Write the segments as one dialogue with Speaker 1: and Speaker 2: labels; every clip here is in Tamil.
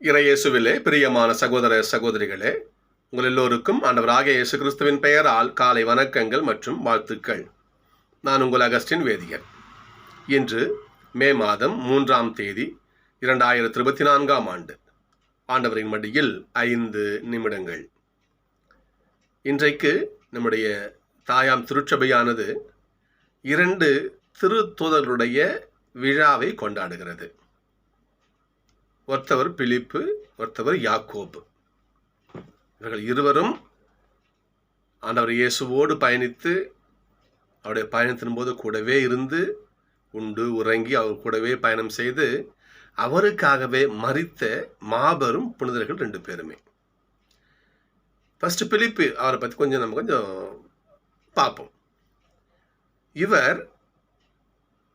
Speaker 1: இறையேசுவிலே பிரியமான சகோதர சகோதரிகளே, உங்கள் எல்லோருக்கும் ஆண்டவராகிய இயேசு கிறிஸ்துவின் பெயரால் காலை வணக்கங்கள் மற்றும் வாழ்த்துக்கள். நான் உங்கள் அகஸ்டின் வேதியர். இன்று மே மாதம் 3ஆம் தேதி 2024ஆம் ஆண்டு. ஆண்டவரின் மடியில் 5 நிமிடங்கள். இன்றைக்கு நம்முடைய தாயாம் திருச்சபையானது 2 திருத்தூதர்களுடைய விழாவை கொண்டாடுகிறது. ஒருத்தவர் பிலிப்பு, ஒருத்தவர் யாக்கோபு. இவர்கள் இருவரும் ஆண்டவர் இயேசுவோடு பயணித்து அவருடைய பயணத்தின் போது கூடவே இருந்து உண்டு உறங்கி அவர் கூடவே பயணம் செய்து அவருக்காகவே மரித்த மாபெரும் புனிதர்கள் 2 பேருமே. ஃபர்ஸ்ட் பிலிப்பு, அவரை பற்றி நம்ம கொஞ்சம் பார்ப்போம். இவர்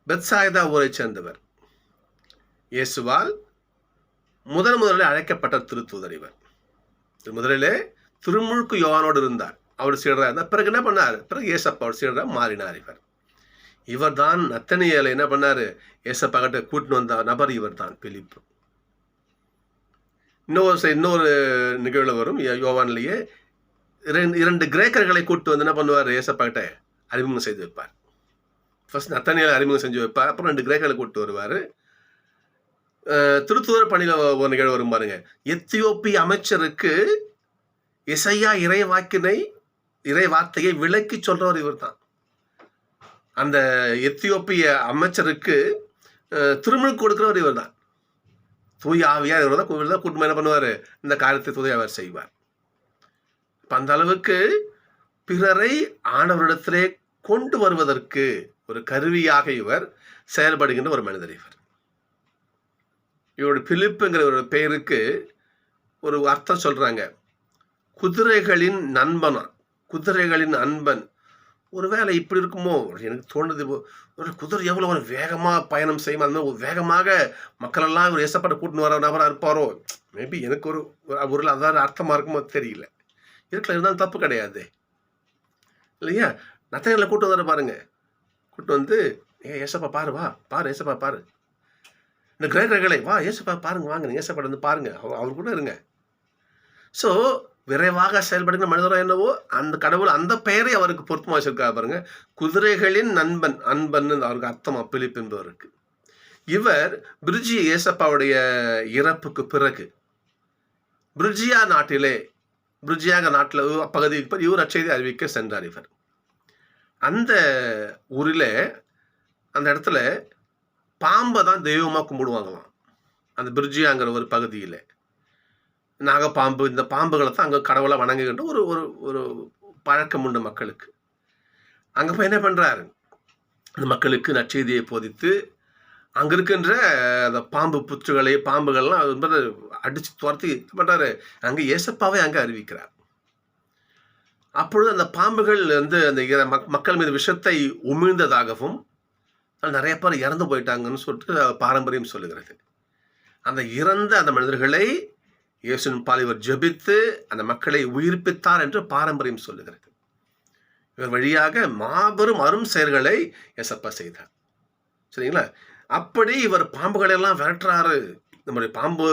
Speaker 1: பெத்சாய்தா ஊரை சேர்ந்தவர். இயேசுவால் முதலில் அழைக்கப்பட்ட திருத்தூதர் இவர். முதலிலே திருமுழுக்கு யோவானோடு இருந்தார், அவர் சீடராக இருந்தார். பிறகு என்ன பண்ணார்? பிறகு ஏசப்பா அவர் சீடராக மாறினார். இவர் தான் நத்தனியேலை என்ன பண்ணார்? ஏசப்பா கிட்ட கூட்டின்னு வந்த நபர் இவர் தான் பிலிப்பு. இன்னொரு நிகழ்வு வரும் யோவான்லேயே. 2 கிரேக்கர்களை கூப்பிட்டு வந்து என்ன பண்ணுவார்? ஏசப்பா கிட்ட அறிமுகம் செய்து வைப்பார். ஃபர்ஸ்ட் நத்தனியேலை அறிமுகம் செஞ்சு வைப்பார், அப்புறம் 2 கிரேக்கர்களை கூப்பிட்டு வருவார். திருத்தூதர் பணியில் ஒரு நிகழ்வு வரும் பாருங்க. எத்தியோப்பிய அமைச்சருக்கு இசையா இறை வார்த்தையை விளக்கி சொல்றவர் இவர் தான். அந்த எத்தியோப்பிய அமைச்சருக்கு திருமுழுக்கு கொடுக்கிறவர் இவர் தான். தூய ஆவியா இவர் தான் கூட்டமாக என்ன பண்ணுவார்? இந்த காரியத்தை தூய அவர் செய்வார். அந்த அளவுக்கு பிறரை ஆண்டவரிடத்திலே கொண்டு வருவதற்கு ஒரு கருவியாக இவர் செயல்படுகின்ற ஒரு மனிதர் இவர். இவருடைய பிலிப்புங்கிற ஒரு பெயருக்கு ஒரு அர்த்தம் சொல்றாங்க. குதிரைகளின் நண்பனா, குதிரைகளின் அன்பன். ஒருவேளை இப்படி இருக்குமோ எனக்கு தோணுது. ஒரு குதிரை எவ்வளோ ஒரு வேகமாக பயணம் செய்யும், அந்த மாதிரி வேகமாக மக்களெல்லாம் ஒரு ஏசப்பட்ட கூட்டின்னு வர நபராக இருப்பாரோ. மேபி எனக்கு ஒரு அதாவது அர்த்தமாக இருக்குமோ தெரியல. இருக்கலாம், இருந்தாலும் தப்பு கிடையாது இல்லையா? நத்தனியேலை கூட்டு வர பாருங்க. கூட்டு வந்து ஏசப்பா பாரு, வா பாரு, ஏசப்பா பாரு. இந்த கிரேக்கர்களை வா ஏசப்பா பாருங்க, வாங்க நீங்கள் ஏசப்பா வந்து பாருங்க, அவர் கூட இருங்க. ஸோ விரைவாக செயல்படுகிற மனிதராக என்னவோ அந்த கடவுள் அந்த பெயரை அவருக்கு பொருத்தமாக வச்சிருக்காரு பாருங்க. குதிரைகளின் நண்பன், அன்பன் அவருக்கு அர்த்தமா பிலிப் என்பவருக்கு. இவர் பிரிஜியா ஏசப்பாவுடைய இறப்புக்கு பிறகு பிரிஜியா நாட்டில் பகுதிக்கு இவர் அச்செய்தி அறிவிக்க சென்றார். இவர் அந்த ஊரில் அந்த இடத்துல பாம்பை தான் தெய்வமாக கும்பிடுவாங்களாம். அந்த பிரிஜியாங்கிற ஒரு பகுதியில் நாகப்பாம்பு, இந்த பாம்புகளை தான் அங்கே கடவுளை வணங்குகின்ற ஒரு ஒரு பழக்கம் உண்டு மக்களுக்கு. அங்கே போய் என்ன பண்ணுறாரு? அந்த மக்களுக்கு நற்செய்தியை போதித்து அங்கே இருக்கின்ற அந்த பாம்பு புற்றுகளை, பாம்புகள்லாம் அடித்து துரத்தி பண்ணுறாரு. அங்கே ஏசப்பாவை அங்கே அறிவிக்கிறார். அப்பொழுது அந்த பாம்புகள் வந்து அந்த மக்கள் மீது விஷத்தை உமிழ்ந்ததாகவும் நிறைய பேர் இறந்து போயிட்டாங்கன்னு சொல்லிட்டு பாரம்பரியம் சொல்லுகிறது. அந்த இறந்த அந்த மனிதர்களை இயேசுவின் பால் இவர் ஜெபித்து அந்த மக்களை உயிர்ப்பித்தார் என்று பாரம்பரியம் சொல்லுகிறது. இவர் வழியாக மாபெரும் அரும் செயல்களை ஏசப்பா செய்தார். சரிங்களா? அப்படி இவர் பாம்புகளை எல்லாம் விரட்டுறாரு. நம்முடைய பாம்பு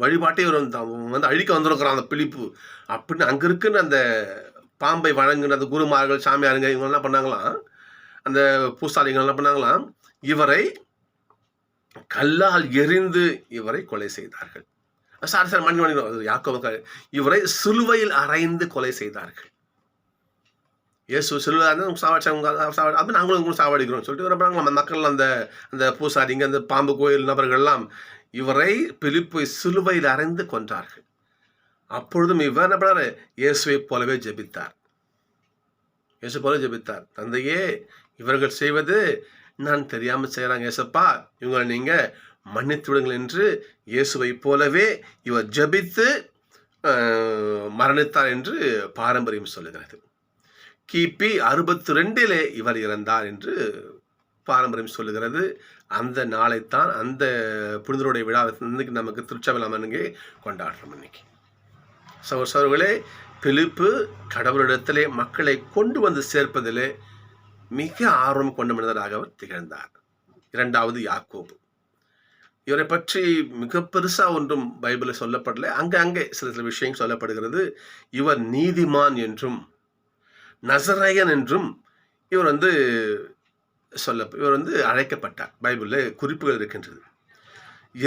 Speaker 1: வழிபாட்டை இவர் வந்து அழிக்க வந்திருக்கிறான் அந்த பிலிப்பு அப்படின்னு. அங்கே இருக்குன்னு அந்த பாம்பை வழங்குன அந்த குருமார்கள், சாமியாருங்க, இவங்க என்ன பண்ணாங்களாம், அந்த பூசாரிகள் என்ன பண்ணாங்களாம், இவரை கல்லால் எறிந்து இவரை கொலை செய்தார்கள். இவரை சிலுவையில் அறைந்து கொலை செய்தார்கள். இயேசு சிலுவை சாவடி, நாங்களும் சாவடிக்கிறோம் சொல்லிட்டு மக்கள் அந்த பூசாரிங்க, அந்த பாம்பு கோயில் நபர்கள்லாம் இவரை பிலிப்பை சிலுவையில் அறைந்து கொன்றார்கள். அப்பொழுதும் இவர் என்ன பண்ணாரு? இயேசுவை போலவே ஜெபித்தார். இயேசு போல ஜெபித்தார். தந்தையே, இவர்கள் செய்வது நான் தெரியாமல் செய்கிறாங்க, ஏசப்பா இவங்களை நீங்கள் மன்னித்து விடுங்கள் என்று இயேசுவை போலவே இவர் ஜெபித்து மரணித்தார் என்று பாரம்பரியம் சொல்லுகிறது. கிபி 62 இவர் இறந்தார் என்று பாரம்பரியம் சொல்லுகிறது. அந்த நாளைத்தான், அந்த புனிதருடைய விழாவை இன்னைக்கு நமக்கு திருச்சபையில் அமர்ந்து கொண்டாடுறோம். இன்னைக்கு சகோதரர்களே, பிலிப்பு கடவுளிடத்திலே மக்களை கொண்டு வந்து சேர்ப்பதிலே மிக ஆர்வம் கொண்ட மனிதராக அவர் திகழ்ந்தார். 2வது யாக்கோபு. இவரை பற்றி மிக பெருசா ஒன்றும் பைபிளில் சொல்லப்படல. அங்கே சில சில விஷயங்கள் சொல்லப்படுகிறது. இவர் நீதிமான் என்றும் நசரேயன் என்றும் இவர் அழைக்கப்பட்டார். பைபிளில் குறிப்புகள் இருக்கின்றது.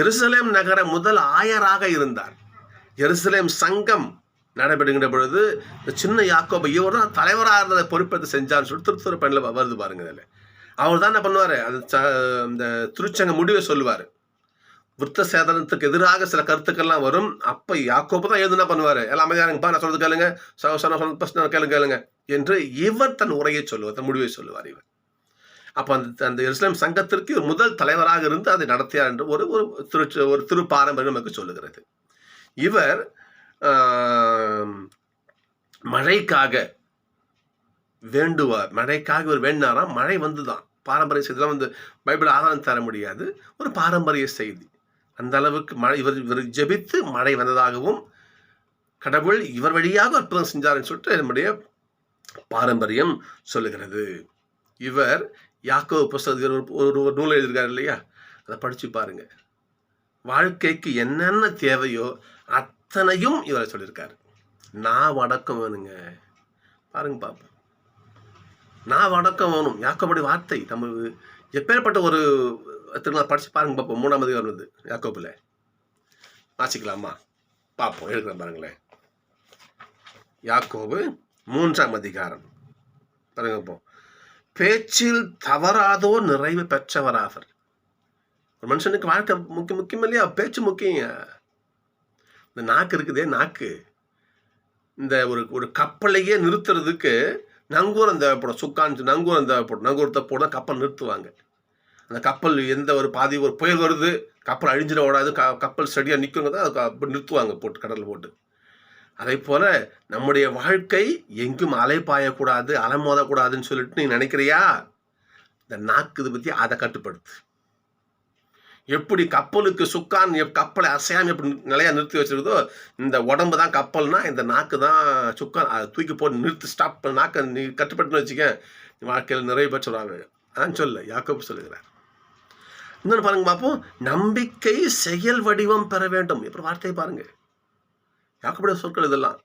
Speaker 1: எருசலேம் நகர முதல் ஆயராக இருந்தார். எருசலேம் சங்கம் நடைபெறுகின்ற பொழுது இந்த சின்ன யாக்கோபு இவர் தான் தலைவராக இருந்ததை பொறுப்பேற்று செஞ்சான்னு சொல்லி திருத்துறை பெண்ணில் வருது பாருங்க. அதில் அவர் தான் என்ன பண்ணுவார், அது இந்த திருச்சங்க முடிவை சொல்லுவார். விருத்த சேதனத்துக்கு எதிராக சில கருத்துக்கள்லாம் வரும். அப்போ யாக்கோபு தான் எதுனா பண்ணுவார், எல்லாம் அமைதியாருங்கப்பா, நான் சொல்றது கேளுங்க, கேளுங்க என்று இவர் தன் உரையை சொல்லுவார், தன் முடிவை சொல்லுவார் இவர். அப்போ அந்த எருசலேம் சங்கத்திற்கு முதல் தலைவராக இருந்து அதை நடத்தியார் என்று ஒரு திரு பாரம்பரியம் நமக்கு சொல்லுகிறது. இவர் மழைக்காக வேண்டுவார். மழைக்காக இவர் வேண்டினாராம். மழை வந்துதான். பாரம்பரிய செய்திலாம் பைபிள் ஆதாரம் தர முடியாது, ஒரு பாரம்பரிய செய்தி. அந்த அளவுக்கு மழை இவர் ஜெபித்து மழை வந்ததாகவும் கடவுள் இவர் வழியாக அற்புதம் செஞ்சார்னு சொல்லிட்டு நம்முடைய பாரம்பரியம் சொல்லுகிறது. இவர் யாக்கோபு புஸ்தகத்தில் ஒரு நூலை எழுதியிருக்காரு இல்லையா, அதை படிச்சு பாருங்க. வாழ்க்கைக்கு என்னென்ன தேவையோ அத்தனையும் இவரை சொல்லியிருக்காரு. நான் வடக்கம் வேணுங்க, பாருங்க பாப்போம். நான் வடக்கம் வேணும், யாக்கோபுடைய வார்த்தை. நம்ம எப்பேற்பட்ட ஒரு படிச்சு பாருங்க பார்ப்போம். 3ஆம் அதிகாரம் வருது யாக்கோபுல, வாசிக்கலாமா? பார்ப்போம், எழுதுறேன் பாருங்களேன். யாக்கோபு 3ஆம் அதிகாரம் பாருங்க. இப்போ பேச்சில் தவறாதோ நிறைவு பெற்றவராவர். ஒரு மனுஷனுக்கு வாழ்க்கை முக்கியம் இல்லையா? பேச்சு முக்கியம். இந்த நாக்கு இருக்குதே, நாக்கு இந்த ஒரு கப்பலையே நிறுத்துறதுக்கு நங்கூரம் தேவைப்படும். சுக்கான் நங்கூரம் தேவைப்படும். நங்கூரத்தை போட கப்பல் நிறுத்துவாங்க. அந்த கப்பல் எந்த ஒரு புயல் வருது, கப்பல் அழிஞ்சிட ஓடாது, கப்பல் ஸ்டடியாக நிற்குங்க தான் அது நிறுத்துவாங்க போட்டு, கடலில் போட்டு. அதே போல நம்முடைய வாழ்க்கை எங்கும் அலை பாயக்கூடாது, அலை மோதக்கூடாதுன்னு சொல்லிட்டு நீ நினைக்கிறியா? இந்த நாக்கு இதை பற்றி அதை கட்டுப்படுத்து. எப்படி கப்பலுக்கு சுக்கான் கப்பலை அசையாம எப்படி நிலையா நிறுத்தி வச்சிருக்கதோ, இந்த உடம்பு தான் கப்பல்னா இந்த நாக்கு தான் சுக்கான். அதை தூக்கி போட்டு நிறுத்தி ஸ்டாப் நாக்கை நீ கட்டுப்படுத்துன்னு வச்சுக்க, வாழ்க்கையில் நிறைவு பெற்றுறாங்க. அதான் சொல்ல யாக்கோபு சொல்லுகிறார். இன்னொன்று பாருங்க பார்ப்போம். நம்பிக்கை செயல் வடிவம் பெற வேண்டும். எப்படி வார்த்தையை பாருங்க, யாக்கோபுடைய சொற்கள் இதெல்லாம்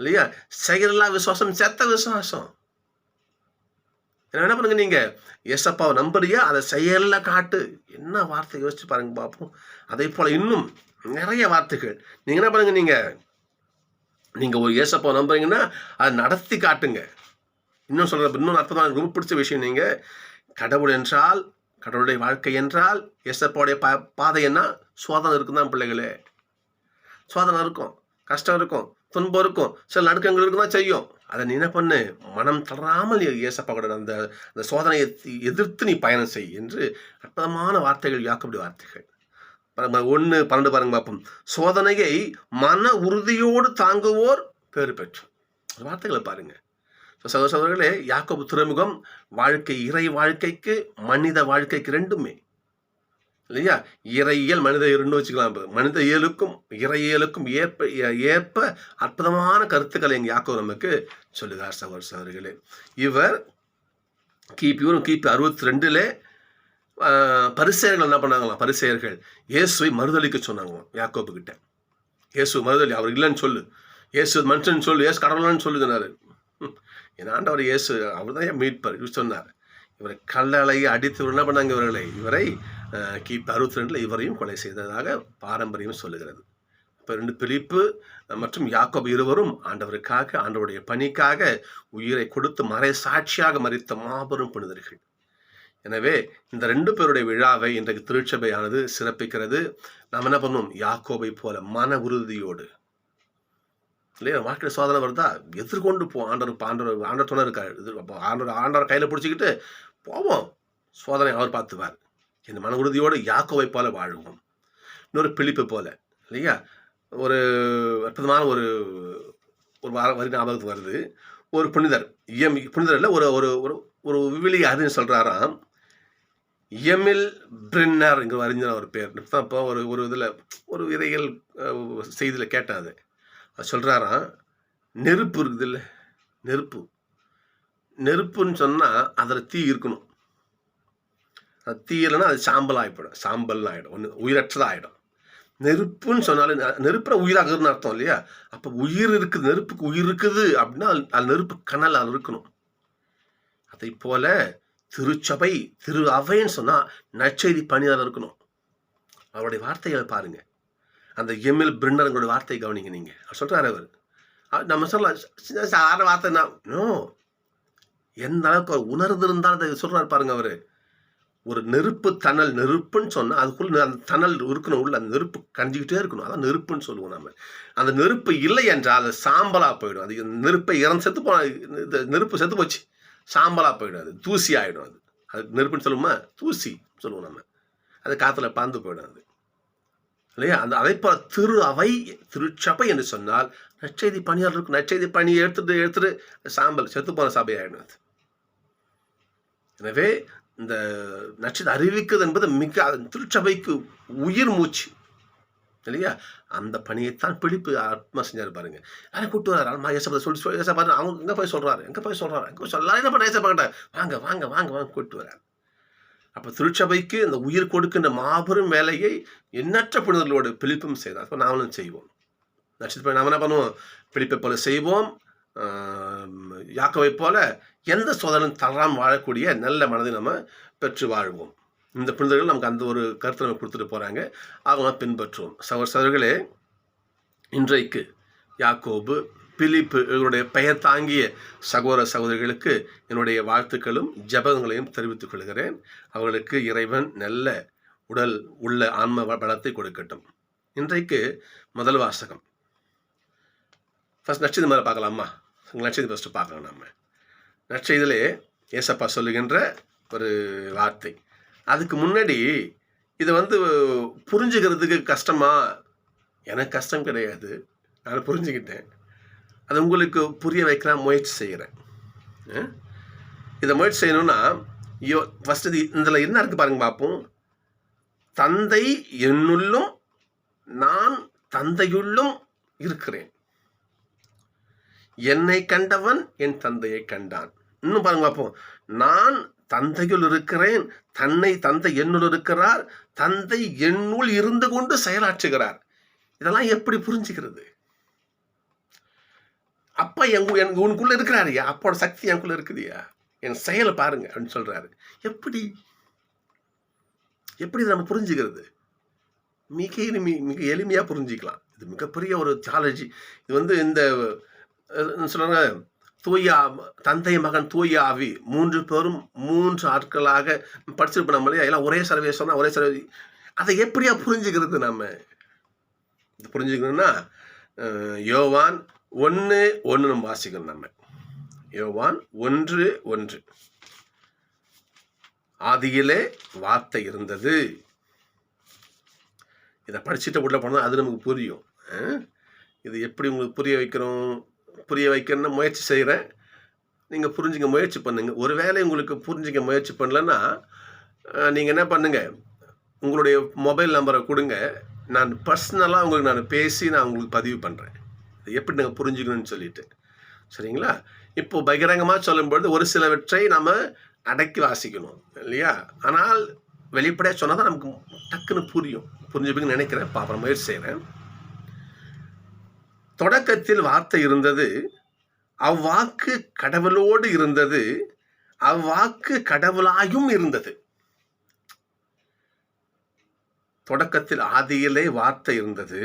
Speaker 1: இல்லையா? செயலா விசுவாசம், செத்த விசுவாசம். என்ன பண்ணுங்க, நீங்க ஏசப்பாவை நம்புறியா, அதை செயல்ல காட்டு. என்ன வார்த்தை யோசிச்சு பாருங்க பார்ப்போம். அதே போல இன்னும் நிறைய வார்த்தைகள். நீங்க என்ன பண்ணுங்க, நீங்க ஒரு ஏசப்பாவை நம்புறீங்கன்னா அதை நடத்தி காட்டுங்க. இன்னும் அற்புதமாக ரொம்ப பிடிச்ச விஷயம், நீங்க கடவுள் என்றால், கடவுளுடைய வாழ்க்கை என்றால், ஏசப்பாவுடைய பாதை என்ன? சோதனை இருக்குதான் பிள்ளைகளே. சோதனை இருக்கும், கஷ்டம் இருக்கும், துன்பம் இருக்கும், சில நடுக்கங்கள் இருக்குதான் செய்யும். அதை நீ என்ன பண்ணு, மனம் தளராமல் ஏசப்பா கூட அந்த சோதனையை எதிர்த்து நீ பயணம் செய் என்று அற்புதமான வார்த்தைகள், யாக்கோபுடைய வார்த்தைகள். 1:12 பாருங்க பார்ப்போம். சோதனையை மன உறுதியோடு தாங்குவோர் பேறு பெற்றோர். வார்த்தைகளை பாருங்க சகோதரர்களே. யாக்கோபு துறைமுகம் வாழ்க்கை, இறை வாழ்க்கைக்கு மனித வாழ்க்கைக்கு ரெண்டுமே இல்லையா? இறையியல் மனித இயல்னு வச்சுக்கலாம். மனித இயலுக்கும் இறையியலுக்கும் ஏற்ப அற்புதமான கருத்துக்களை எங்கள் யாக்கோபு நமக்கு சொல்லுகிறார் சகோதரர்களே. இவர் கிபி 62 பரிசேயர்கள் என்ன பண்ணாங்களாம்? பரிசேயர்கள் இயேசுவை மறுதலிக்க சொன்னாங்களாம் யாக்கோபு கிட்ட. இயேசு மறுதலி, அவர் இல்லைன்னு சொல்லு, இயேசு மனுஷன் சொல்லு, இயேசு கடவுளான்னு சொல்லுதுனாரு. என் ஆண்டவர் இயேசு அவர் தான் மீட்பர் சொன்னார். இவரை கல்லலையை அடித்து என்ன பண்ணாங்க இவரை கிபி 62 இவரையும் கொலை செய்ததாக பாரம்பரியம் சொல்லுகிறது. இப்போ 2 பிலிப்பு மற்றும் யாக்கோபு இருவரும் ஆண்டவருக்காக, ஆண்டவருடைய பணிக்காக உயிரை கொடுத்து சாட்சியாக மரித்த மாபெரும் புனிதர்கள். எனவே இந்த 2 பேருடைய விழாவை இன்றைக்கு திருச்சபையானது சிறப்பிக்கிறது. நாம் என்ன பண்ணணும்? யாக்கோபை போல மன உறுதியோடு இல்லையா? வாழ்க்கையில் சோதனை வருதா, எதிர்கொண்டு போ. ஆண்டவர் துணை இருக்காரு. ஆண்டவர் கையில் பிடிச்சிக்கிட்டு போவோம். சோதனை அவர் பார்த்துவார். இந்த மன உறுதியோடு யாக்கோபை போல வாழ்வோம். இன்னொரு பிலிப்பு போல இல்லையா? ஒரு அற்புதமான ஒரு வரி ஞாபகத்துக்கு வருது. ஒரு புனிதர், புனிதர் இல்லை, ஒரு ஒரு ஒரு விவிலிய அறிஞர் சொல்கிறாராம். எமில் பிரின்னர் இங்கே அறிஞர் ஒரு பேர். இப்போ ஒரு இதில் ஒரு இறையியல் செய்தியில் கேட்டேன். அது சொல்கிறாராம், நெருப்பு இருக்குது இல்லை, நெருப்புன்னு சொன்னால் அதில் தீ இருக்கணும். அது தீயலைன்னா அது சாம்பல் ஆகிப்படும், சாம்பல்னு ஆகிடும், ஒன்று உயிரற்றதாக ஆகிடும். நெருப்புன்னு சொன்னாலும் நெருப்புல உயிராகுதுன்னு அர்த்தம் இல்லையா? அப்போ உயிர் இருக்குது, நெருப்புக்கு உயிர் இருக்குது அப்படின்னா அது நெருப்பு கனல் அது இருக்கணும். அதை போல திருச்சபை, திரு அவைன்னு சொன்னா நற்செய்தி பணியாளர் இருக்கணும். அவருடைய வார்த்தைகளை பாருங்க. அந்த எமில் பிரின்னருடைய வார்த்தையை கவனிங்க. நீங்க சொல்றாரு அவர், நம்ம சொல்லலாம் சாதாரண வார்த்தை நோ, எந்த அளவுக்கு உணர்ந்திருந்தால் அதை சொல்றாரு பாருங்க அவரு. ஒரு நெருப்பு தணல், நெருப்புன்னு சொன்னா அதுக்குள்ள அந்த தணல் இருக்கணும், உள்ள அந்த நெருப்பு கஞ்சிக்கிட்டே இருக்கணும். அதான் நெருப்புன்னு சொல்லுவோம் நம்ம. அந்த நெருப்பு இல்லை என்றால் அது சாம்பலா போயிடும். அது நெருப்பை செத்து போன நெருப்பு செத்து போச்சு, சாம்பலா போயிடும், அது தூசி ஆயிடும். அது நெருப்புன்னு சொல்லுவோமா, தூசி சொல்லுவோம் நம்ம. அது காத்துல பாந்து போயிடும் அது இல்லையா? அந்த அதை போல திரு அவை, திருச்சபை என்று சொன்னால் நற்செய்தி பணியாளர் இருக்கும். நற்செய்தி பணியை எடுத்துட்டு சாம்பல் செத்து போன சபை ஆயிடும் அது. எனவே இந்த நட்சத்திர அறிவிக்குது என்பது மிக திருச்சபைக்கு உயிர் மூச்சு இல்லையா? அந்த பணியைத்தான் பிடிப்பு ஆத்மா செஞ்சாரு பாருங்க. யாரும் கூட்டு வர்றாரு, அம்மா ஏசப்பா சொல்லி ஏசப்பா அவங்க எங்கே போய் சொல்றாரு, எங்கே போய் சொல்லலாம், என்ன பண்ண ஏசப்பா கிட்ட வாங்க வாங்க வாங்க வாங்க கூட்டு வர்றாரு. அப்போ திருச்சபைக்கு இந்த உயிர் கொடுக்கின்ற மாபெரும் வேலையை எண்ணற்ற புனிதர்களோடு பிலிப்பும் செய்தார். அப்போ நாமளும் செய்வோம். நட்சத்திர நாம என்ன பண்ணுவோம், பிலிப்பை போல செய்வோம். யாக்கோவை போல எந்த சோதனையும் தளராமல் வாழக்கூடிய நல்ல மனதை நம்ம பெற்று வாழ்வோம். இந்த புனிதர்கள் நமக்கு அந்த ஒரு கருத்தை நம்ம கொடுத்துட்டு போகிறாங்க, அவங்க பின்பற்றுவோம். சகோதரர்களே, இன்றைக்கு யாக்கோபு, பிலிப்பு இவருடைய பெயர் தாங்கிய சகோதர சகோதரிகளுக்கு என்னுடைய வாழ்த்துக்களும் ஜெபங்களையும் தெரிவித்துக் கொள்கிறேன். அவர்களுக்கு இறைவன் நல்ல உடல் உள்ள ஆன்ம பலத்தை கொடுக்கட்டும். இன்றைக்கு முதல் வாசகம். ஃபர்ஸ்ட் நற்செய்தி மேலே பார்க்கலாமா? நற்செய்தி ஃபஸ்ட்டு பார்க்கலாம். நம்ம நற்செய்தியிலே ஏசப்பா சொல்லுகின்ற ஒரு வார்த்தை. அதுக்கு முன்னாடி இதை புரிஞ்சுக்கிறதுக்கு கஷ்டமா? எனக்கு கஷ்டம் கிடையாது, நான் புரிஞ்சுக்கிட்டேன். அது உங்களுக்கு புரிய வைக்கலாம் முயற்சி செய்கிறேன். இதை முயற்சி செய்யணும்னா ஃபஸ்ட்டு இதில் என்ன இருக்குது பாருங்க பார்ப்போம். தந்தை என்னுள்ளும் நான் தந்தையுள்ளும் இருக்கிறேன், என்னை கண்டவன் என் தந்தையை கண்டான். இன்னும் பாருங்க பார்ப்போம். நான் தந்தையுள் இருக்கிறேன், தந்தை என்னுள் இருக்கிறார், தந்தை என்னுள் இருந்து கொண்டு செயலாற்றுகிறார். இதெல்லாம் எப்படி புரிஞ்சுக்கிறது? அப்பா உனக்குள்ள இருக்கிறாருயா, அப்போட சக்தி எனக்குள்ள இருக்குதுயா, என் செயலை பாருங்க அப்படின்னு சொல்றாரு. எப்படி நம்ம புரிஞ்சுக்கிறது? மிக எளிமையா புரிஞ்சுக்கலாம். இது மிகப்பெரிய ஒரு தியாலஜி. இது இந்த சொல்றாங்க, தந்தை மகன் தூய ஆவி 3 பேரும் 3 ஆட்களாக படிச்சிருப்போம் நம்மளே. எல்லாம் ஒரே சர்வே சொன்னா ஒரே சர்வே. அதை எப்படியா புரிஞ்சுக்கிறது? நம்ம இது புரிஞ்சுக்கணும்னா யோவான் 1:1 நம்ம வாசிக்கணும். நம்ம யோவான் 1:1, ஆதியிலே வார்த்தை இருந்தது. இதை படிச்சுட்டு உள்ள போனால் அது நமக்கு புரியும். இது எப்படி உங்களுக்கு புரிய வைக்கணும்னு முயற்சி செய்கிறேன். நீங்கள் புரிஞ்சுக்க முயற்சி பண்ணுங்க. ஒருவேளை உங்களுக்கு புரிஞ்சுக்க முயற்சி பண்ணலன்னா நீங்கள் என்ன பண்ணுங்க, உங்களுடைய மொபைல் நம்பரை கொடுங்க, நான் பர்சனலாக உங்களுக்கு நான் பேசி நான் உங்களுக்கு பதிவு பண்ணுறேன் இது எப்படி நீங்கள் புரிஞ்சுக்கணும்னு சொல்லிட்டு. சரிங்களா? இப்போ பகிரங்கமாக சொல்லும்பொழுது ஒரு சிலவற்றை நம்ம அடக்கி வாசிக்கணும் இல்லையா? ஆனால் வெளிப்படையாக சொன்னால் தான் நமக்கு டக்குன்னு புரிஞ்சுப்பீங்கன்னு நினைக்கிறேன். பாப்பா முயற்சி செய்கிறேன். தொடக்கத்தில் வார்த்தை இருந்தது, அவ்வாக்கு கடவுளோடு இருந்தது, அவ்வாக்கு கடவுளாயும் இருந்தது. தொடக்கத்தில் ஆதியிலே வார்த்தை இருந்தது,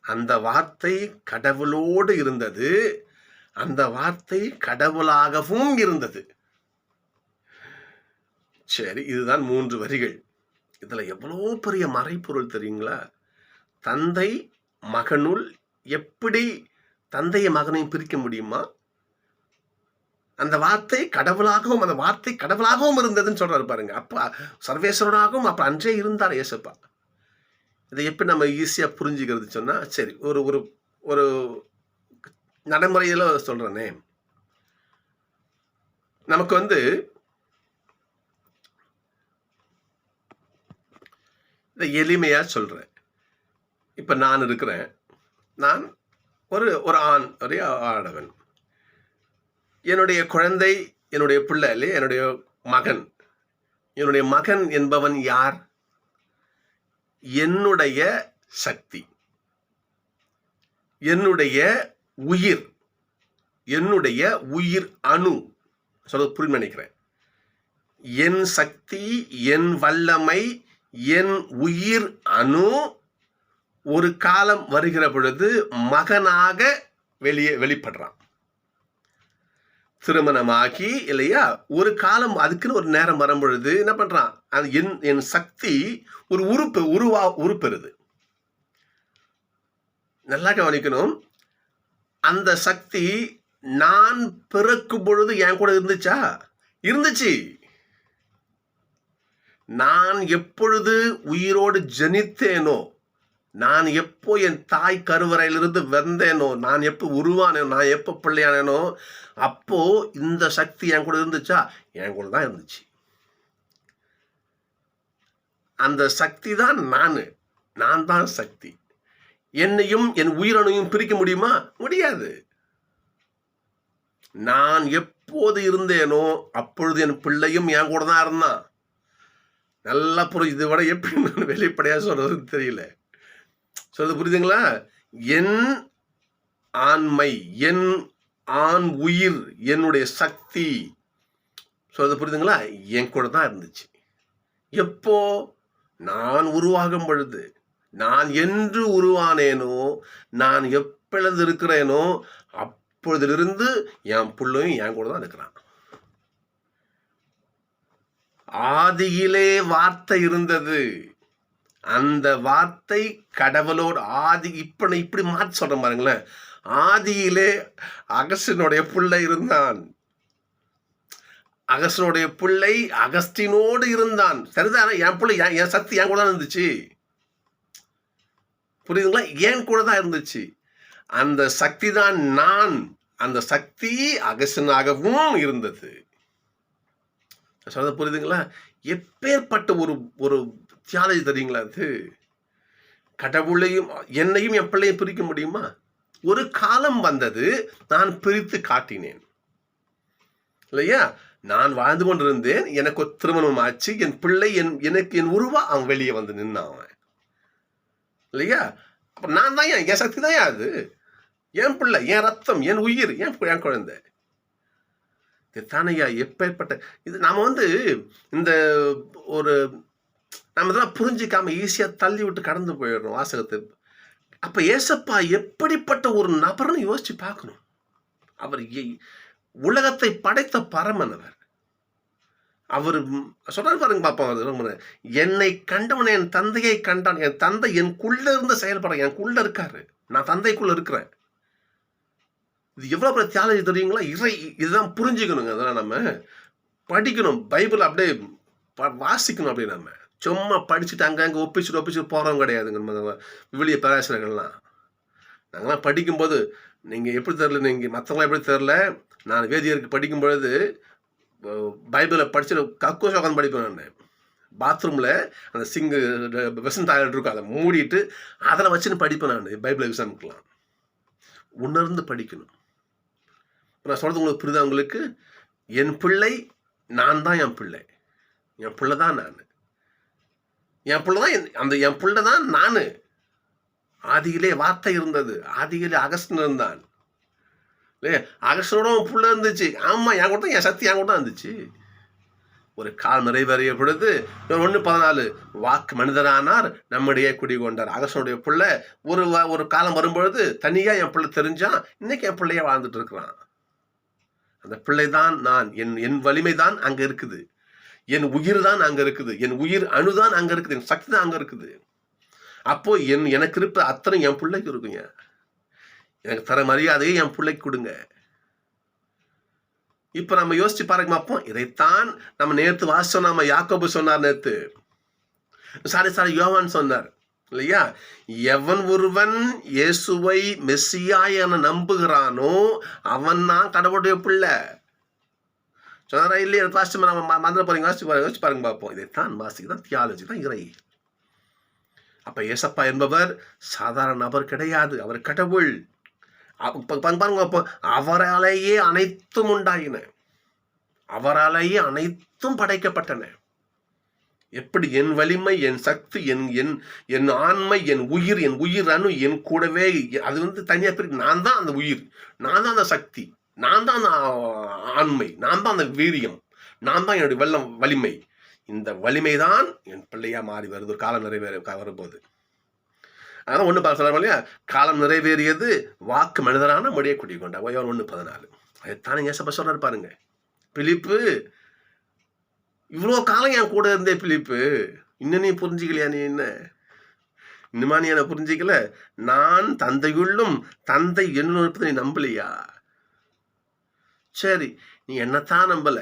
Speaker 1: அந்த வார்த்தை கடவுளோடு இருந்தது, அந்த வார்த்தை கடவுளாகவும் இருந்தது. சரி, இதுதான் 3 வரிகள். இதுல எவ்வளோ பெரிய மறைப்பொருள் தெரியுங்களா? தந்தை மகனுள் எப்படி தந்தையை மகனையும் பிரிக்க முடியுமா? அந்த வார்த்தை கடவுளாகவும் இருந்ததுன்னு சொல்றாரு பாருங்க. அப்ப சர்வேஸ்வரனாகவும் அப்ப அன்றே இருந்தார் ஏசப்பா. இதை எப்படி நம்ம ஈஸியா புரிஞ்சுக்கிறது சொன்னா, சரி, ஒரு ஒரு ஒரு நடைமுறையில சொல்றேனே. நமக்கு இதை எளிமையா சொல்றேன். இப்ப நான் இருக்கிறேன், நான் ஒரு ஆண், ஒரு ஆடவன். என்னுடைய குழந்தை, என்னுடைய பிள்ளை இல்லையா, என்னுடைய மகன் என்னுடைய மகன் என்பவன் யார்? என்னுடைய சக்தி, என்னுடைய உயிர், என்னுடைய உயிர் அணு. சொல்றது புரியும் நினைக்கிறேன். என் சக்தி, என் வல்லமை, என் உயிர் அணு ஒரு காலம் வருகிற பொழுது மகனாக வெளிப்படுறான். திருமணமாகி இல்லையா, ஒரு காலம் அதுக்குன்னு ஒரு நேரம் வரும் பொழுது என்ன பண்றான்? என் சக்தி ஒரு உறுப்பெறுது. நல்லா கவனிக்கணும். அந்த சக்தி நான் பிறக்கும் பொழுது என் கூட இருந்துச்சா? இருந்துச்சு. நான் எப்பொழுது உயிரோடு ஜனித்தேனோ, நான் எப்போ என் தாய் கருவறையிலிருந்து வந்தேனோ, நான் எப்போ உருவானேனோ, நான் எப்போ பிள்ளையானேனோ, அப்போ இந்த சக்தி என் கூட இருந்துச்சா? என் கூட தான் இருந்துச்சு. அந்த சக்தி தான் நான் தான் சக்தி. என்னையும் என் உயிரணையும் பிரிக்க முடியுமா? முடியாது. நான் எப்போது இருந்தேனோ அப்பொழுது என் பிள்ளையும் என் கூட தான் இருந்தான். நல்லா புரியுது. இதை விட எப்படி நான் வெளிப்படையாக சொல்றதுன்னு தெரியல. சொல்றது புரியுதுங்களா? என் ஆண்மை, என் ஆண் உயிர், என்னுடைய சக்தி, சொல்றது புரியுதுங்களா? என் கூட தான் இருந்துச்சு. எப்போ? நான் உருவாகும் பொழுது. நான் என்று உருவானேனோ, நான் எப்பொழுது இருக்கிறேனோ அப்பொழுதிலிருந்து என் பிள்ளையும் என் கூட தான் இருக்கிறான். ஆதியிலே வார்த்தை இருந்தது. அந்த வார்த்தை கடவுளோடு இப்படி மாற்றி சொல்றேன் பாருங்களேன். ஆதியிலே அகஸ்டினுடைய பிள்ளை இருந்தான். அகஸ்டினுடைய பிள்ளை அகஸ்டினோடு இருந்தான். சரிதானே? என் பிள்ளை, என் சக்தி என் கூட தான் இருந்துச்சு. புரியுதுங்களா? என் கூட தான் இருந்துச்சு. அந்த சக்தி தான் நான். அந்த சக்தி அகஸ்டினாகவும் இருந்தது. சொல்றது புரியுதுங்களா? எப்பேற்பட்ட ஒரு தியாலஜி தெரியுங்களா? அது கடவுளையும் என்னையும் என் பிள்ளையும் பிரிக்க முடியுமா? ஒரு காலம் வந்தது, நான் பிரித்து காட்டினேன் இல்லையா? நான் வாழ்ந்து கொண்டிருந்தேன், எனக்கு ஒரு திருமணம் ஆச்சு, என் பிள்ளை எனக்கு என் உருவா அவன் வெளியே வந்து நின்னான் இல்லையா? அப்ப நான் தான் என் சக்தி தான் அது. என் பிள்ளை, என் ரத்தம், என் உயிர், என் குழந்தை. தானையா எப்பேற்பட்ட இது! நாம இந்த ஒரு நம்ம இதெல்லாம் புரிஞ்சிக்காம ஈஸியா தள்ளி விட்டு கடந்து போயிடுறோம் வாசகத்தை. அப்ப ஏசப்பா எப்படிப்பட்ட ஒரு நபர்னு யோசிச்சு பார்க்கணும். அவர் உலகத்தை படைத்த பரமன். அவர் சொல்றாரு பாருங்க பாப்பா, என்னை கண்டவன் என் தந்தையை கண்டான். என் தந்தை எனக்குள்ள இருந்து செயல்பட, எனக்குள்ள இருக்காரு, நான் தந்தைக்குள்ள இருக்கிறேன். இது எவ்வளவு பெரிய தியாலஜி தெரியுங்களா? இதுதான் புரிஞ்சுக்கணுங்க. அதெல்லாம் நம்ம படிக்கணும். பைபிள் அப்படியே வாசிக்கணும். அப்படியே நம்ம சும்மா படிச்சுட்டு அங்கங்கே ஒப்பிச்சுட்டு போகிறவங்க கிடையாதுங்க. நம்ம விவிலிய பேராசிரியர்கள்லாம் நாங்கள்லாம் படிக்கும்போது, நீங்கள் எப்படி தெரில, நீங்கள் மற்றவங்களாம் எப்படி தெரில, நான் வேதியருக்கு படிக்கும் பொழுது பைபிளை படிச்சுட்டு கக்கூஸ் உட்காந்து படிப்பேன். நான் பாத்ரூமில் அந்த வெசன் டாய்லெட் இருக்கும், அதை மூடிட்டு அதில் வச்சுன்னு படிப்பேன். நான் பைபிள் எக்ஸாமுக்கெலாம் உணர்ந்து படிக்கணும். நான் சொல்கிறது உங்களுக்கு புரியுதா? உங்களுக்கு என் பிள்ளை நான் தான். என் பிள்ளை தான் நான். என் பிள்ளை தான் என் பிள்ளை தான் நான். ஆதியிலே வார்த்தை இருந்தது, ஆதியிலே அகஸ்டின் இருந்தான் இல்லையா? அகஸ்டினோட பிள்ளை இருந்துச்சு. ஆமா, என் கூட தான், என் சக்தி என் கூட தான் இருந்துச்சு. ஒரு கால் நிறைவேறிய பொழுது 1:14 வாக்கு மனிதரானார், நம்முடைய குடிகொண்டார். அகஸ்டினுடைய பிள்ளை ஒரு காலம் வரும்பொழுது தனியா என் பிள்ளை தெரிஞ்சான். இன்னைக்கு என் பிள்ளைய வாழ்ந்துட்டு இருக்கிறான். அந்த பிள்ளை தான் நான். என் வலிமை தான் அங்க இருக்குது, என் உயிர் தான் அங்க இருக்குது, என் உயிர் அணுதான் அங்க இருக்குது, என் சக்தி தான் அங்க இருக்குது. அப்போ எனக்கு இருப்ப அத்தனை என் பிள்ளைக்கு இருக்குங்க. எனக்கு தர மரியாதையை என் பிள்ளைக்கு கொடுங்க. இப்ப நம்ம யோசிச்சு பாருங்க பார்ப்போம். இதைத்தான் நம்ம நேத்து வாசிச்சோம். நம்ம யாக்கோபு சொன்னார் நேத்து, சாரி யோவான் சொன்னார் இல்லையா? எவன் ஒருவன் இயேசுவை மெஸ்ஸியா என நம்புகிறானோ அவன் தான் கடவுளுடைய பிள்ளை. சொன்னாரா இல்லையா? வாசிச்சு நம்ம மந்திர போறீங்க, யோசிச்சு பாருங்க பார்ப்போம். இதைத்தான் வாசிக்குதான் தியாலஜி தான் இறை. அப்ப ஏசப்பா என்பவர் சாதாரண நபர் கிடையாது, அவர் கடவுள். பாருங்க, அப்போ அவராலேயே அனைத்தும் உண்டாயின, அவராலேயே அனைத்தும் படைக்கப்பட்டன. எப்படி என் வலிமை, என் சக்தி, என் என் என் ஆண்மை, என் உயிர் அணு என் கூடவே, அது தனியா பிரிக்கு. நான் தான் அந்த உயிர், நான் தான் அந்த சக்தி, நான் தான் அந்த ஆண்மை, நான் தான் அந்த வீரியம், நான் தான் என்னுடைய வலிமை. இந்த வலிமை தான் என் பிள்ளையா மாறி வருது ஒரு காலம் வரும்போது. அதான் 1 சொல்றாங்க இல்லையா, காலம் நிறைவேறியது வாக்கு மனிதரான மொழியை குடி கொண்டா. 1:14. அதைத்தானே ஏசப்பா சொல்றாரு பாருங்க. பிலிப்பு, இவ்வளோ காலம் என் கூட இருந்தே பிலிப்பு, இன்னும் நீ புரிஞ்சிக்கலையா? நீ இன்னுமா நீ என்ன புரிஞ்சிக்கல? நான் தந்தையுள்ளும் தந்தை என்னும் இருப்பதை நீ நம்பலையா? சரி, நீ என்னத்தான் நம்பல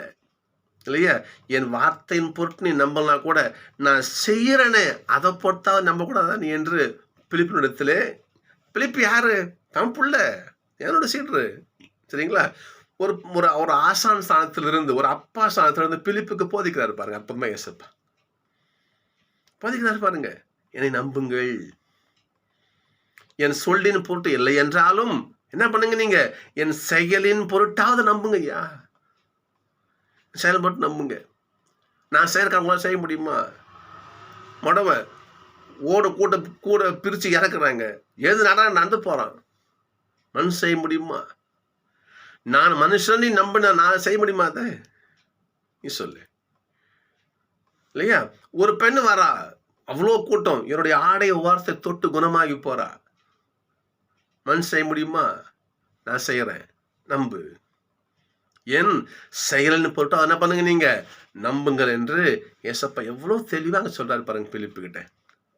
Speaker 1: இல்லையா? என் வார்த்தையின் பொருட்டு நீ நம்பலாம் கூட, நான் செய்யறனே அதை பொறுத்தாவது நம்ப கூடாதா நீ என்று பிலிப்பினிடத்திலே, பிலிப்பு யாரு? தம் புள்ள, என்னோட சீடரு. சரிங்களா? ஒரு ஒரு ஆசான் ஸ்தானத்திலிருந்து, ஒரு அப்பா ஸ்தானத்திலிருந்து பிலிப்புக்கு போதிக்கிறாரு பாருங்க. அற்புதமா ஏசப்பா போதிக்கிறாரு பாருங்க. என்னை நம்புங்கள், என் சொல்லின் பொருட்டு இல்லை என்றாலும் என்ன பண்ணுங்க, நீங்க என் செயலின் பொருட்டாவது நம்புங்க. ஐயா, செயல் மட்டும் நம்புங்க. நான் செயற்காரங்களாம் செய்ய முடியுமா? மொடவன் ஓட கூட பிரிச்சு இறக்குறாங்க, எது நடந்து போறான். மனுஷன் செய்ய முடியுமா? நான் மனுஷன் நம்பின நான் செய்ய முடியுமா? அதை நீ சொல்லு இல்லையா? ஒரு பெண்ணு வரா, அவ்வளோ கூட்டம், என்னுடைய ஆடைய வார்த்தை தொட்டு குணமாகி போறா. மனுஷன் செய்ய முடியுமா? நான் செய்யறேன், நம்பு. என் செயல்னு போட்டு என்ன பண்ணுங்க, நீங்க நம்புங்கள் என்று ஏசப்பா எவ்வளவு தெளிவாக சொல்றாரு பாருங்க பிலிப்பு கிட்ட.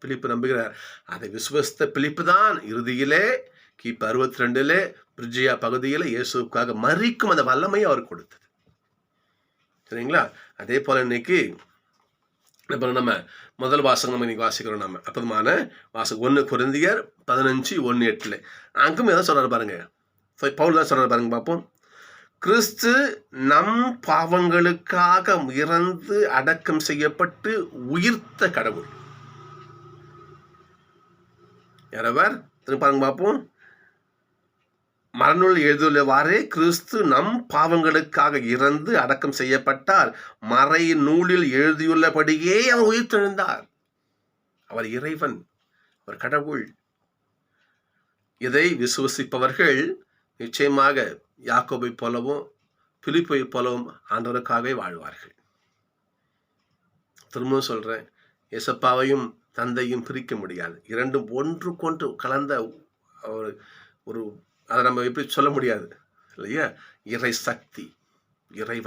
Speaker 1: பிலிப்பு நம்புகிறார். அதை விசுவசித்த பிலிப்பு தான் இறுதியிலே கிபி 62 பிரிஜியா பகுதியில் இயேசுக்காக மறிக்கும் அந்த வல்லமையை அவர் கொடுத்தது. சரிங்களா? அதே போல இன்னைக்கு நம்ம முதல் வாசகம் நம்ம இன்னைக்கு வாசிக்கிறோம். நம்ம அற்புதமான வாசகம் 1 கொரிந்தியர் 15:1-8. அங்கும் எதை சொல்றாரு பாருங்க. பவுல் தான் சொல்றாரு பாருங்க, பார்ப்போம். கிறிஸ்து நம் பாவங்களுக்காக இறந்து அடக்கம் செய்யப்பட்டு உயிர்த்த கடவுள். யாரவர்? திரும்ப பாருங்க பார்ப்போம். மரநூல் எழுதியுள்ளவாறே கிறிஸ்து நம் பாவங்களுக்காக இறந்து அடக்கம் செய்யப்பட்டார். மறை நூலில் எழுதியுள்ளபடியே அவர் உயிர்த்தெழுந்தார். அவர் இறைவன், அவர் கடவுள். இதை விசுவசிப்பவர்கள் நிச்சயமாக யாக்கோபை போலவும் பிலிப்பை போலவும் ஆண்டவருக்காகவே வாழ்வார்கள். திரும்பவும் சொல்றேன், ஏசப்பாவையும் தந்தையும் பிரிக்க முடியாது. இரண்டும் ஒன்றுக்கொன்று கலந்த ஒரு அதை நம்ம எப்படி சொல்ல முடியாது இல்லையா? இறை சக்தி, இறை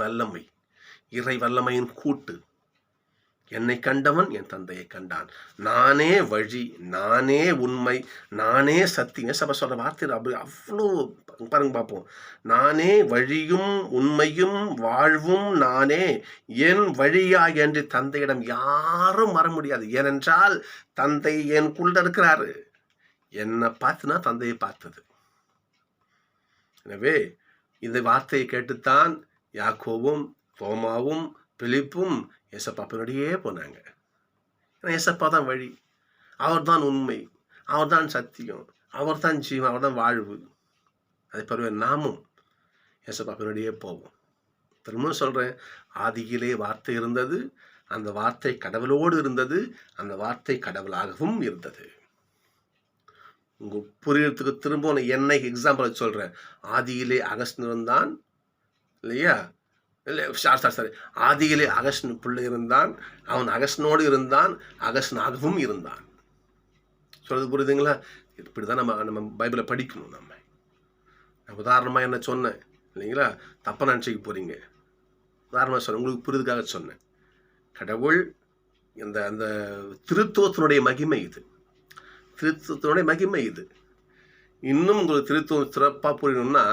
Speaker 1: வல்லமையின் கூட்டு. என்னை கண்டவன் என் தந்தையை கண்டான். நானே வழி, நானே உண்மை, நானே சத்தியம். சபை சொல்ற வார்த்தை அப்படி அவ்வளோ பாருங்க பார்ப்போம். நானே வழியும் உண்மையும் வாழ்வும் நானே, என் வழியா என்று தந்தையிடம் யாரும் வர முடியாது. ஏனென்றால் தந்தை எனக்குள்ள இருக்கிறாரு. என்னை பார்த்துனா தந்தையை பார்த்தது. எனவே இந்த வார்த்தையை கேட்டுத்தான் யாக்கோவும் தோமாவும் பிலிப்பும் ஏசப்பா பின்னாடியே போனாங்க. ஏன்னா ஏசப்பா தான் வழி, அவர் தான் உண்மை, அவர் தான் சத்தியம், அவர் தான் ஜீவன், அவர் தான் வாழ்வு. அதை பிறகு நாமும் ஏசப்பா பின்னாடியே போவோம். திரும்பவும் சொல்றேன், ஆதியிலே வார்த்தை இருந்தது, அந்த வார்த்தை கடவுளோடு இருந்தது, அந்த வார்த்தை கடவுளாகவும் இருந்தது. உங்க புரியறதுக்கு திரும்ப என்னை எக்ஸாம்பிள் சொல்றேன். ஆதியிலே அகஸ்டின் இருந்தான் இல்லையா? இல்லை சாரி, ஆதியிலே அகஸ்டின் பிள்ளை இருந்தான், அவன் அகஸ்டினோடு இருந்தான், அகஸ்டினாகவும் இருந்தான். சொல்றது புரியுதுங்களா? இப்படிதான் நம்ம பைபிளை படிக்கணும். நம்ம உதாரணமா என்ன சொன்னேன் இல்லைங்களா? தப்பா நினைச்சுக்க போறீங்க. உதாரணமா சொன்னேன், உங்களுக்கு புரியுதுக்காக சொன்னேன். கடவுள் அந்த திருத்துவத்தினுடைய மகிமை இது, திருத்துவத்தினுடைய மகிமை இது. இன்னும் உங்களுக்கு திருத்துவம் சிறப்பாக புரியணும்னா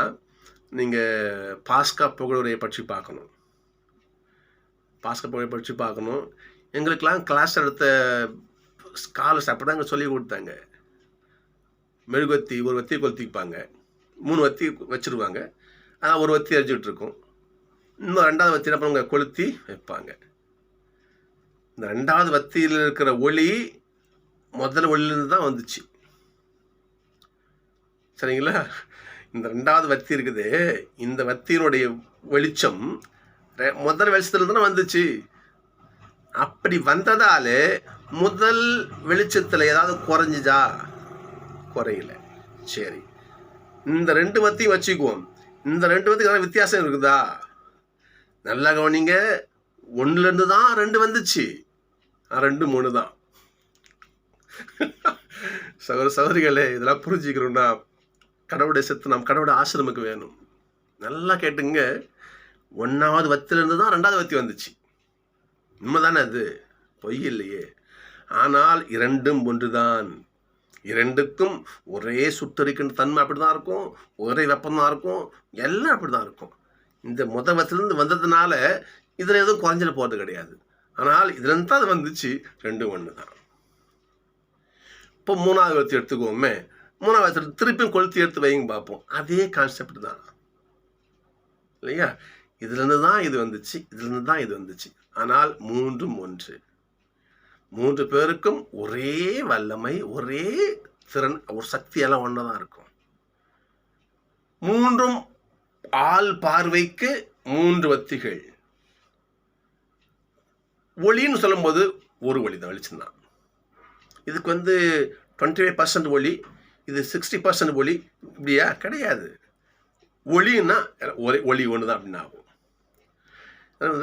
Speaker 1: நீங்கள் பாஸ்கா புகழுரையை பற்றி பார்க்கணும். பாஸ்கா புகழை பற்றி பார்க்கணும். எங்களுக்கெல்லாம் கிளாஸ் எடுத்த ஸ்காலர்ஸ் அப்படி தான் சொல்லி கொடுத்தாங்க. மெழுகுவத்தி ஒரு வத்தி கொளுத்திப்பாங்க, 3 வத்தி வச்சுருவாங்க, அதான் ஒரு வத்தி எரிஞ்சிட்டு இருக்கும். இன்னும் 2வது வத்தி அப்புறம் கொளுத்தி வைப்பாங்க. இந்த 2வது வத்தியில் இருக்கிற ஒளி முதல் ஒளியிலிருந்து தான் வந்துச்சு. சரிங்களா? இந்த 2வது வத்தி இருக்குது, இந்த வத்தியினுடைய வெளிச்சம் முதல் வெளிச்சத்துலேருந்து தானே வந்துச்சு. அப்படி வந்ததால முதல் வெளிச்சத்தில் ஏதாவது குறைஞ்சிச்சா? குறையல. சரி, இந்த 2 வத்தையும் வச்சுக்குவோம். இந்த 2 வத்துக்கு ஏதாவது வித்தியாசம் இருக்குதா? நல்லா கவனிங்க. 1லேருந்து தான் 2 வந்துச்சு. 2 3 தான். சகோதரிகளே, இதெல்லாம் புரிஞ்சுக்கணும்னா கடவுளுடைய சித்தம் நம் கடவுளுடைய ஆசை நமக்கு வேணும். நல்லா கேட்டுங்க. 1வது வத்திலிருந்து தான் 2வது வத்தி வந்துச்சு. உண்மைதானே? அது பொய் இல்லையே. ஆனால் 2ம் ஒன்றுதான். 2க்கும் ஒரே சுட்டரிக்கின்ற தன்மை அப்படிதான் இருக்கும், ஒரே வெப்பம்தான் இருக்கும், எல்லாம் அப்படிதான் இருக்கும். இந்த வத்திலிருந்து வந்ததுனால இதில் எதுவும் குறைஞ்சிட போகிறது கிடையாது. ஆனால் இதுலேருந்து தான் அது வந்துச்சு. 2ம் ஒன்று தான். இப்போ 3வது வத்தி எடுத்துக்குவோமே. 3வது வத்தி திருப்பியும் கொளுத்தி எடுத்து வைங்க பார்ப்போம். அதே கான்செப்ட் தான் இல்லையா? இதுலேருந்து தான் இது வந்துச்சு, இதுலேருந்து தான் இது வந்துச்சு. ஆனால் 3ம் ஒன்று. 3 பேருக்கும் ஒரே வல்லமை, ஒரே திறன், ஒரு சக்தியெல்லாம் ஒன்று தான் இருக்கும். 3ம் ஆள் பார்வைக்கு 3 வத்திகள். ஒளின்னு சொல்லும்போது ஒரு ஒளி தான், வெளிச்சம்தான். இதுக்கு 25% ஒளி, இது 60% ஒளி, இப்படியா? கிடையாது. ஒளின்னா ஒரே ஒளி ஒன்று தான் அப்படின்னு ஆகும்.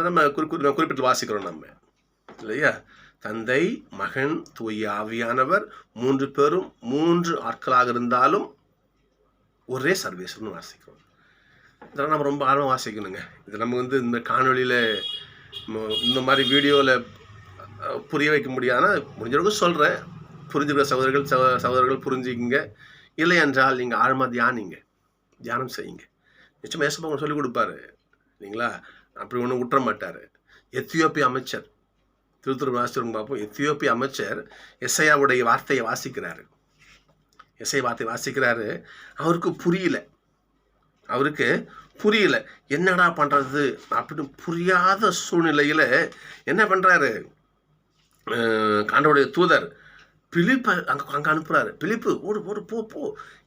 Speaker 1: நம்ம குறிப்பிட்டு வாசிக்கிறோம் நம்ம இல்லையா? தந்தை, மகன், தூய ஆவியானவர் 3 பேரும் 3 ஆட்களாக இருந்தாலும் ஒரே சர்வேஸ்வரன் வாசிக்கிறோம். இதெல்லாம் நம்ம ரொம்ப ஆழமாக வாசிக்கணுங்க. இது நம்ம இந்த காணொலியில் இந்த மாதிரி வீடியோவில் புரிய வைக்க முடியாதுன்னா முடிஞ்சவங்க சொல்கிறேன். புரிஞ்சுக்கிற சகோதரர்கள் புரிஞ்சுக்கிங்க. இல்லை என்றால் நீங்கள் ஆழமாக தியானம் செய்யுங்க. நிச்சயமாக ஏசப்பா உங்களுக்கு சொல்லிக் கொடுப்பாரு இல்லைங்களா? அப்படி ஒன்றும் விட்டுற மாட்டார். எத்தியோப்பிய அமைச்சர், திருத்துறை வாசிக்கிறவங்க பார்ப்போம். எத்தியோப்பிய அமைச்சர் எசையாவுடைய வார்த்தையை வாசிக்கிறாரு. அவருக்கு புரியல. என்னடா பண்ணுறது அப்படின்னு புரியாத சூழ்நிலையில் என்ன பண்ணுறாரு? ஆண்டவருடைய தூதர் பிலிப்பை அங்கே அனுப்புகிறாரு. பிலிப்பு, ஓடு போ.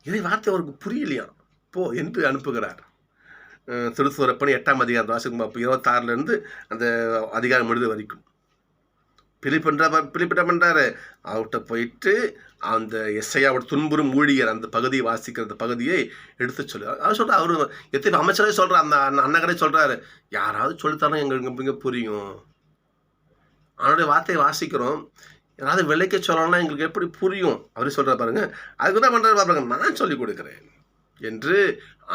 Speaker 1: இதை வார்த்தை அவருக்கு புரியலையாம், போ என்று அனுப்புகிறார். திருத்துவரப்பணி 8ஆம் அதிகாரம் வாசிக்கும் 26லேருந்து அந்த அதிகாரம் முடிவு வரைக்கும். பிலிப்பு என்ன பண்ணுறாரு? அவர்கிட்ட போயிட்டு அந்த எஸ்ஐயாவோட துன்புறும் ஊழியர் அந்த பகுதியை வாசிக்கிற அந்த பகுதியை எடுத்து சொல்லு. அவர் சொல்கிறார். அவர் எத்தனை அமைச்சரே சொல்கிறார், அந்த அண்ணகரே சொல்கிறாரு, யாராவது சொல்லித்தானே எங்களுக்கு புரியும். அவனுடைய வார்த்தையை வாசிக்கிறோம், யாராவது விலைக்க சொல்லணும்னா எங்களுக்கு எப்படி புரியும்? அவரே சொல்கிறார் பாருங்க. அதுக்கு தான் பண்ணுறாரு பாருங்க, நான் சொல்லிக் கொடுக்குறேன் என்று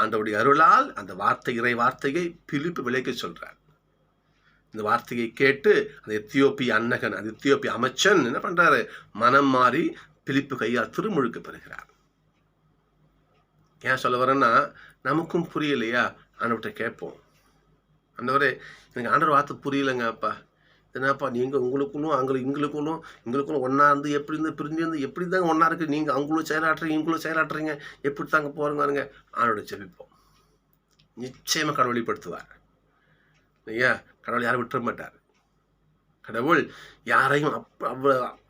Speaker 1: ஆண்டவருடைய அருளால் அந்த இறை வார்த்தையை பிலிப்பு விலைக்க சொல்கிறார். இந்த வார்த்தையை கேட்டு அந்த எத்தியோப்பிய அன்னகன், அந்த எத்தியோப்பிய அமைச்சன் என்ன பண்ணுறாரு? மனம் மாறி பிலிப்பு கையால் திருமுழுக்கு பெறுகிறார். ஏன் சொல்ல வரேன்னா, நமக்கும் புரியலையா? ஆண்டவர்கிட்ட கேட்போம், ஆண்டவரே எனக்கு ஆண்டவர் வார்த்தை புரியலைங்க அப்பா, என்னப்பா நீங்கள் உங்களுக்குள்ளும் எங்களுக்குள்ளும் ஒன்றா இருந்து எப்படி பிரிஞ்சு எப்படி தாங்க ஒன்றா இருக்குது? நீங்கள் அவங்களும் செயலாற்றுறீங்க, எப்படி தாங்க போகிறங்க? ஆண்டோட ஜெபிப்போம். நிச்சயமாக கடவுள் வெளிப்படுத்துவார் இல்லையா? கடவுள் யாரும் விட்டுற மாட்டார். கடவுள் யாரையும்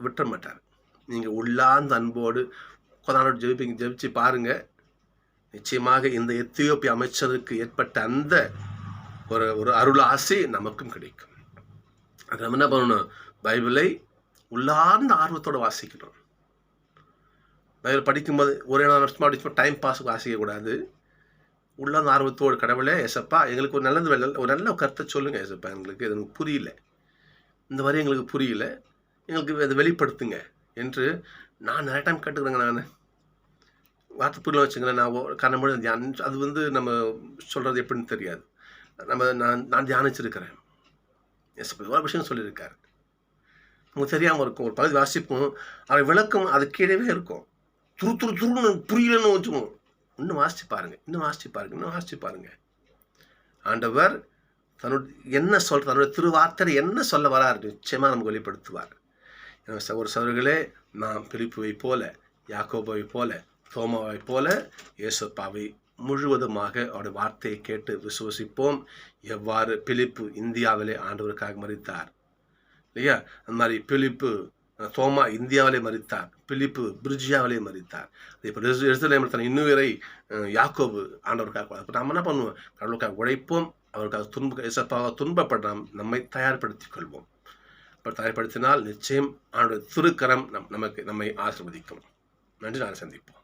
Speaker 1: விட்டுற மாட்டார். நீங்கள் உள்ளார்ந்த அன்போடு கொண்டாட ஜெபிச்சு பாருங்க. நிச்சயமாக இந்த எத்தியோப்பிய அமைச்சருக்கு ஏற்பட்ட அந்த ஒரு அருள் ஆசை நமக்கும் கிடைக்கும். அது நம்ம என்ன பண்ணணும்? பைபிளை உள்ளார்ந்த ஆர்வத்தோடு வாசிக்கணும். பைபிள் படிக்கும்போது ஒரே நாள் வருஷமாக படிச்சுப்போம் டைம் பாஸுக்கு வாசிக்கக்கூடாது. உள்ளார்ந்த ஆர்வத்தோடு, கடவுளே ஏசப்பா எங்களுக்கு ஒரு நல்ல கருத்தை சொல்லுங்கள் ஏசப்பா, எங்களுக்கு இது புரியல, இந்த வரி எங்களுக்கு புரியல, எங்களுக்கு அதை வெளிப்படுத்துங்க என்று நான் நிறைய டைம் கேட்டுக்கிறேங்க. நான் வார்த்தை புரியல வச்சுங்களேன், நான் கண்ண தியானம், அது நம்ம சொல்கிறது எப்படின்னு தெரியாது. நான் தியானிச்சிருக்கிறேன். ஏசப்பா ஒரு விஷயம் சொல்லியிருக்காரு, நமக்கு தெரியாமல் இருக்கும். ஒரு பகுதி வாசிப்போம், அதை விளக்கம் அது கீழே இருக்கும். துருன்னு புரியலன்னு வச்சுக்கோம். இன்னும் வாசிச்சு பாருங்க. ஆண்டவர் என்ன சொல்ற, தன்னுடைய திருவார்த்தை என்ன சொல்ல வராரு நிச்சயமா நமக்கு வெளிப்படுத்துவார். ஒரு சகோதரர்களே, நாம் பிலிப்புவை போல, யாக்கோபை போல, தோமாவை போல ஏசப்பாவை முழுவதுமாக அவருடைய வார்த்தையை கேட்டு விசுவசிப்போம். எவ்வாறு பிலிப்பு இந்தியாவிலே ஆண்டவருக்காக மரித்தார் இல்லையா? அந்த மாதிரி பிலிப்பு, தோமா இந்தியாவிலே மரித்தார், பிலிப்பு பிரிஜியாவிலே மரித்தார். இப்போ எருசலேமில் தன் இன்னுவரை யாக்கோபு ஆண்டவருக்காக. அப்போ நம்ம என்ன பண்ணுவோம்? கடவுளுக்காக உழைப்போம், அவருக்காக ஏசப்பாவாக துன்பப்பட நம்மை தயார்படுத்திக் கொள்வோம். தயார்படுத்தினால் நிச்சயம் அவனுடைய திருக்கரம் நம்மை ஆசீர்வதிக்கும். நன்றி. நாளை சந்திப்போம்.